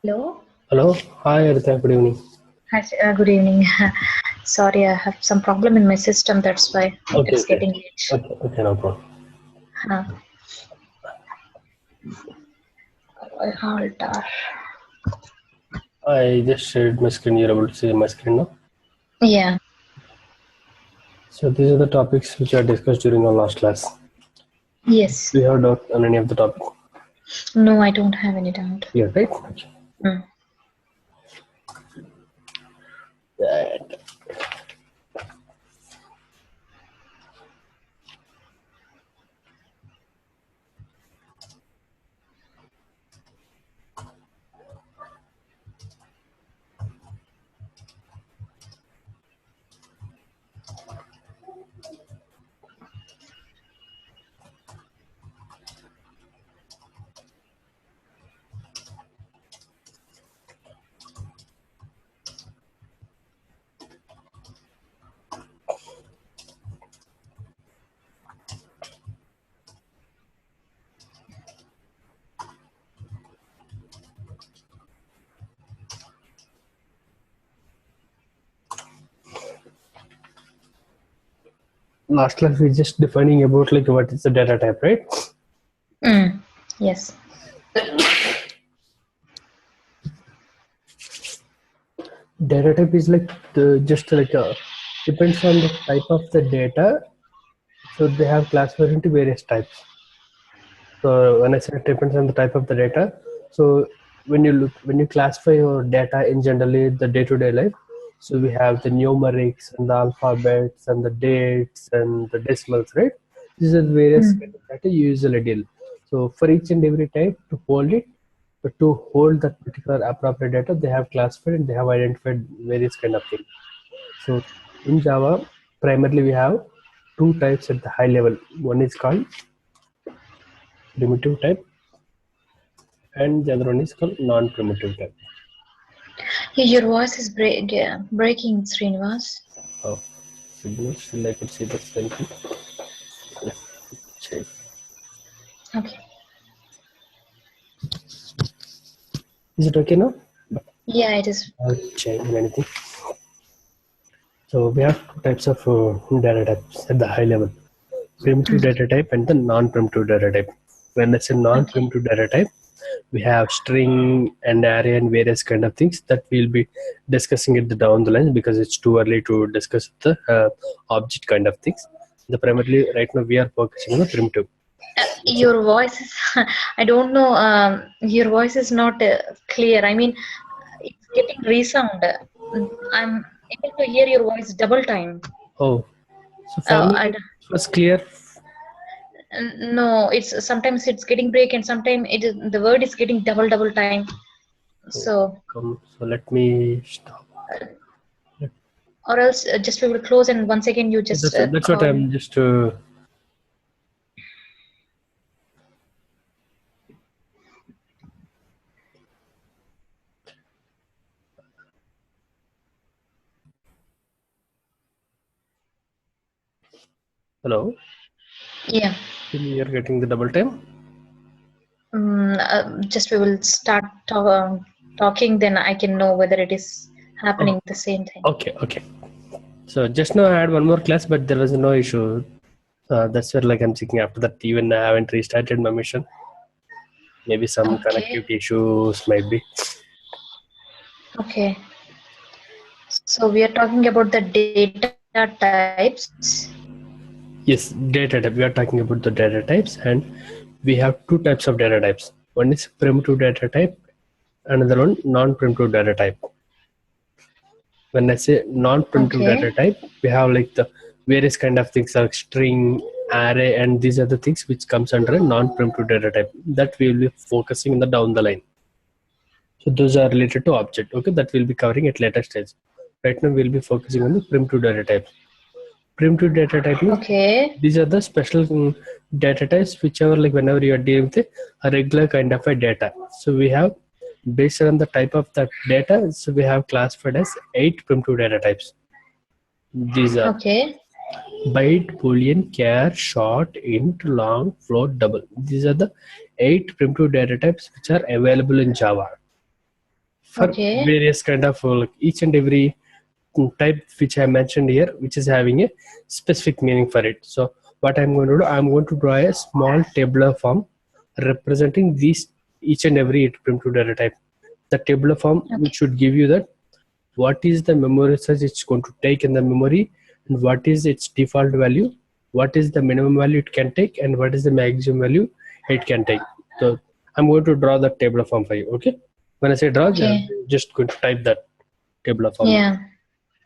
Hello. Hello. Hi, Arita. Good evening. Hi, good evening. Sorry, I have some problem in my system. That's why Okay, it's okay. getting late. Okay, no problem. Uh, Altar. I just shared my screen. You're able to see my screen now. Yeah. So these are the topics which I discussed during our last class. Yes. Do you have doubt on any of the topic? No, I don't have any doubt. Yeah, right? Okay. Mm. Right. Last class we just defining about like what is the data type, right? Mm. Yes. Data type is like just like depends on the type of the data. So they have classified into various types. So when I say it depends on the type of the data, so when you classify your data in generally the day-to-day life, so we have the numerics and the alphabets and the dates and the decimals, right? These are various kind Mm. of data you usually deal. So for each and every type to hold it, to hold that particular appropriate data, they have classified and they have identified various kind of things. So in Java, primarily we have two types at the high level. One is called primitive type and the other one is called non-primitive type. Your voice is breaking, Srinivas. Oh, signal, still I could see the same thing. Check. Okay. Is it okay now? Yeah, it is. I'll change anything. So we have two types of data types at the high level. Primitive Mm. data type and the non-primitive data type. When I say Okay. non-primitive data type, we have string and array and various kind of things that we'll be discussing it down the line because it's too early to discuss the object kind of things. The primarily right now we are focusing on the primitive. So Your voice is, I don't know, your voice is not clear. I mean, it's getting resound. I'm able to hear your voice double time. oh, so for me I, it was clear. no, it's sometimes it's getting break and sometimes it is the word is getting double time. So, So let me stop. or else just we will close and once again you just That's what call. I'm just. Hello. Yeah. Still you're getting the double time. Just we will start talking, then I can know whether it is Oh, happening the same thing. okay. So just now I had one more class, but there was no issue. That's where like I'm checking after that. Even I haven't restarted my mission. Maybe some Okay. connectivity issues might be. Okay. So we are talking about the data types. Yes, data type. We are talking about the data types, and we have two types of data types. One is primitive data type, another one non-primitive data type. When I say non-primitive Okay. data type, we have like the various kind of things like string, array, and these are the things which comes under a non-primitive data type that we will be focusing in the down the line. So those are related to object. Okay, that we'll be covering at later stage. Right now we'll be focusing on the primitive data types. Primitive data type means Okay. these are the special data types whichever like whenever you are dealing with a regular kind of a data. So we have based on the type of that data, so we have classified as 8 primitive data types. These are Okay. byte, boolean, char, short, int, long, float, double. These are the 8 primitive data types which are available in Java. for Okay. various kind of like each and every type which I mentioned here, which is having a specific meaning for it. So what I'm going to do, I'm going to draw a small tabular form representing these each and every primitive data type. The tabular form Okay. should give you that what is the memory size it's going to take in the memory, and what is its default value, what is the minimum value it can take, and what is the maximum value it can take. So I'm going to draw the tabular form for you. Okay, when I say draw, Okay. just going to type that tabular form, Yeah.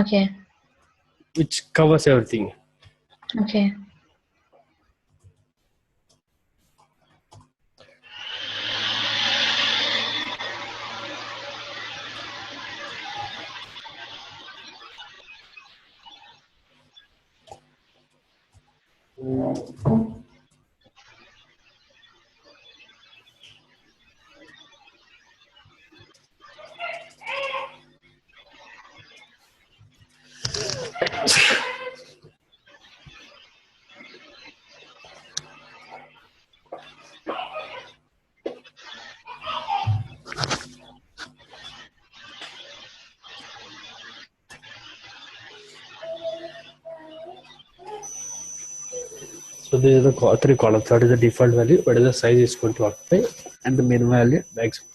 Okay. which covers everything. Okay. So these are the three columns. That is the default value, what is the size is going to occupy, and the minimum value maximum.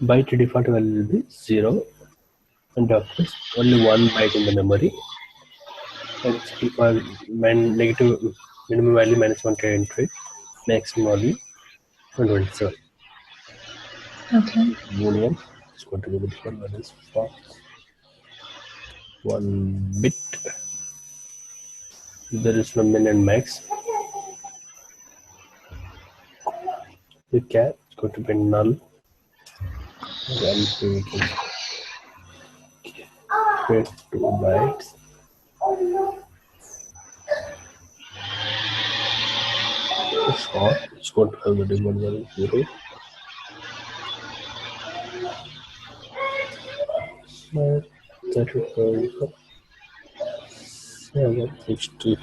Byte default value will be 0, and of course only one byte in the memory. And its default negative minimum value minus 128, maximum value 127. Okay. Boolean is going to be the default value for 1 bit. There is no min and max. The char is going to be null. And we can create 2 bytes. Short is going to have the default value 0. So 35, 762.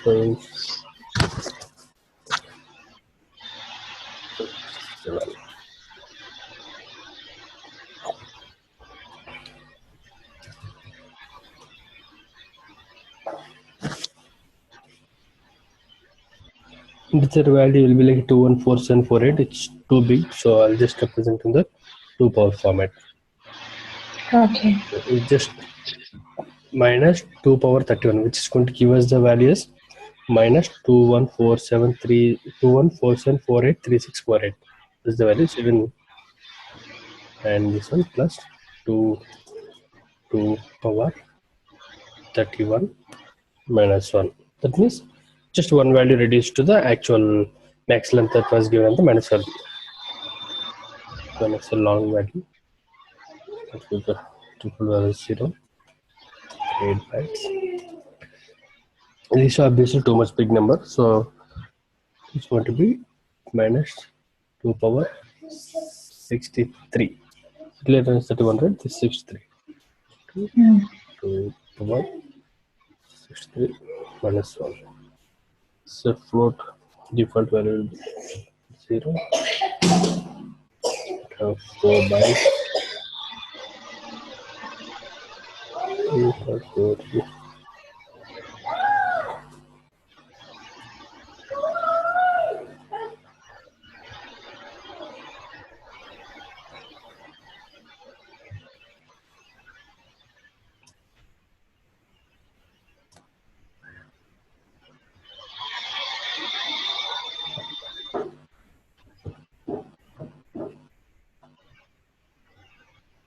So 7. Integer value will be like 214748. It's too big, so I'll just represent in the 2 power format. Okay. It's just minus 2 power 31, which is going to give us the values minus 2147483648. This is the value 7, and this one plus 2 power 31 minus 1. That means just one value reduced to the actual max length that was given the minus value. When it's a long value, that will be triple value 0, 8 bytes. These are obviously too much big number, so it's going to be minus 2 power 63. Greater than 3100, this is 63. 2 power 63 minus 1. So float default value will be 0. Have 4 bytes. 3.43.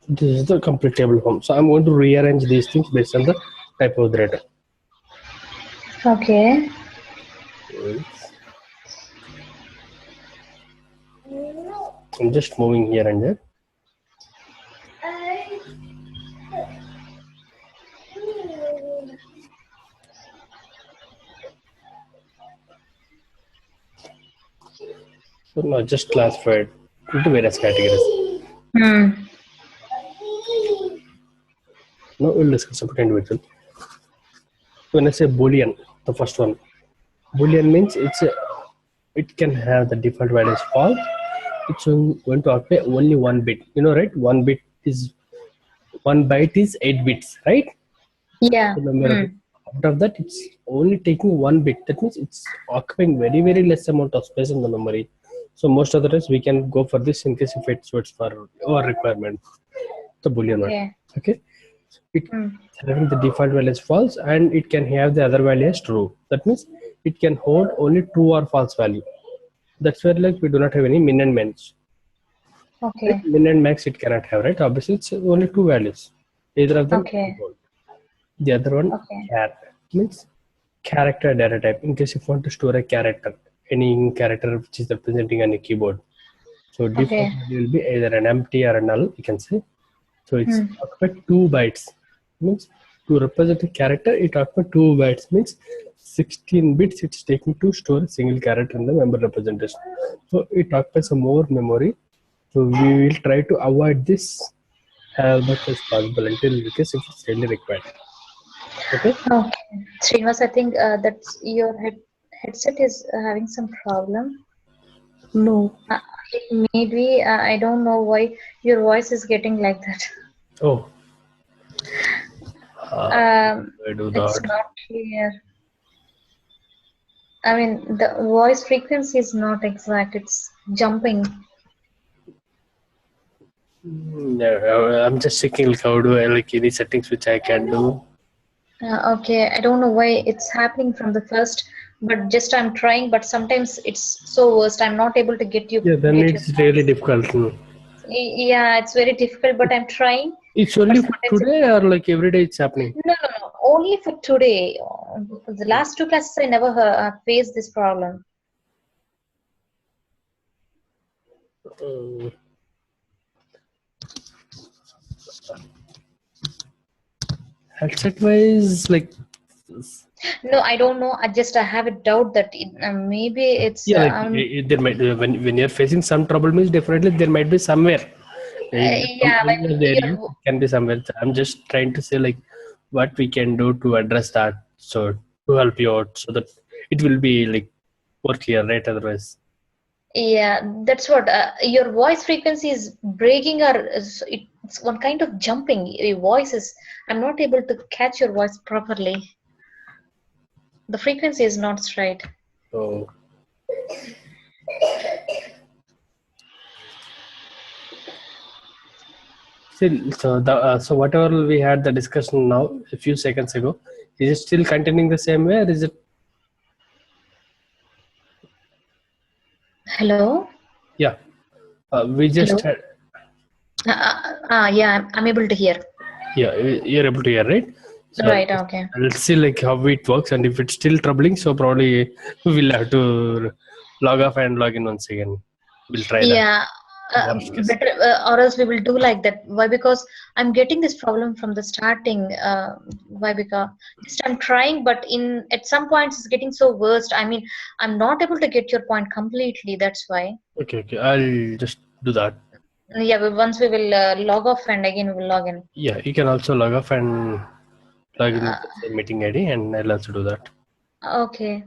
This is the complete table form. So I'm going to rearrange these things based on the type of the data. Okay. I'm just moving here and there. So now just classified into various categories. Now we'll discuss about individual. When I say Boolean, the first one, Boolean means it can have the default value as false. It's going to occupy only one bit. You know, right? One byte is 8 bits, right? Yeah. The number of it. Out of that, it's only taking one bit. That means it's occupying very less amount of space in the memory. So most of the times we can go for this in case if it suits for our requirement. The Boolean one. Okay. Okay. It's having the default value as false, and it can have the other value as true. That means it can hold only true or false value. That's where like we do not have any min and max. Okay. Right? Min and max it cannot have, right? Obviously it's only two values. Either of them. Okay. The other one, Okay. char, means character data type. In case if you want to store a character, any character which is representing on a keyboard. So default value will be either an empty or a null, you can say. So it's occupied 2 bytes. Means to represent a character, it occupies 2 bytes. Means 16 bits it's taking to store a single character in the member representation. So it occupies some more memory. So we will try to avoid this as much as possible until in case if it's really required. Okay. Srinivas, I think that's your headset is having some problem. No. Maybe I don't know why your voice is getting like that. Oh. I do It's not. not clear. I mean, the voice frequency is not exact. It's jumping. No, I'm just checking like how do I like any settings which I can do. Okay, I don't know why it's happening from the first, but just I'm trying. But sometimes it's so worst. I'm not able to get you. Yeah, then get it's really difficult. Yeah, it's very difficult. But I'm trying. It's only for today or like every day it's happening? No. Only for today. For the last 2 classes, I never faced this problem. Headset wise, like. No, I don't know. I have a doubt that maybe it's. Yeah, there might when you're facing some trouble means definitely there might be somewhere. Yeah, like It can be somewhere. I'm just trying to say like what we can do to address that, so to help you out, so that it will be like more clear, right? Otherwise. Yeah, that's what your voice frequency is breaking, or it's one kind of jumping. Your voice is. I'm not able to catch your voice properly. The frequency is not straight. So. So whatever we had the discussion now a few seconds ago, is it still continuing the same way, or is it? Hello. Yeah, we just had. Yeah, I'm able to hear. Yeah, you're able to hear, right? So Right. Okay. let's see like how it works, and if it's still troubling, so probably we'll have to log off and log in once again. We'll try that. Yeah. Better, or else we will do like that. Why? Because I'm getting this problem from the starting. Why? Because just I'm trying, but at some points it's getting so worst. I mean, I'm not able to get your point completely. That's why. Okay, I'll just do that. Yeah, but once we will log off and again we will log in. Yeah, you can also log off and log in with the same meeting ID, and I'll also do that. Okay.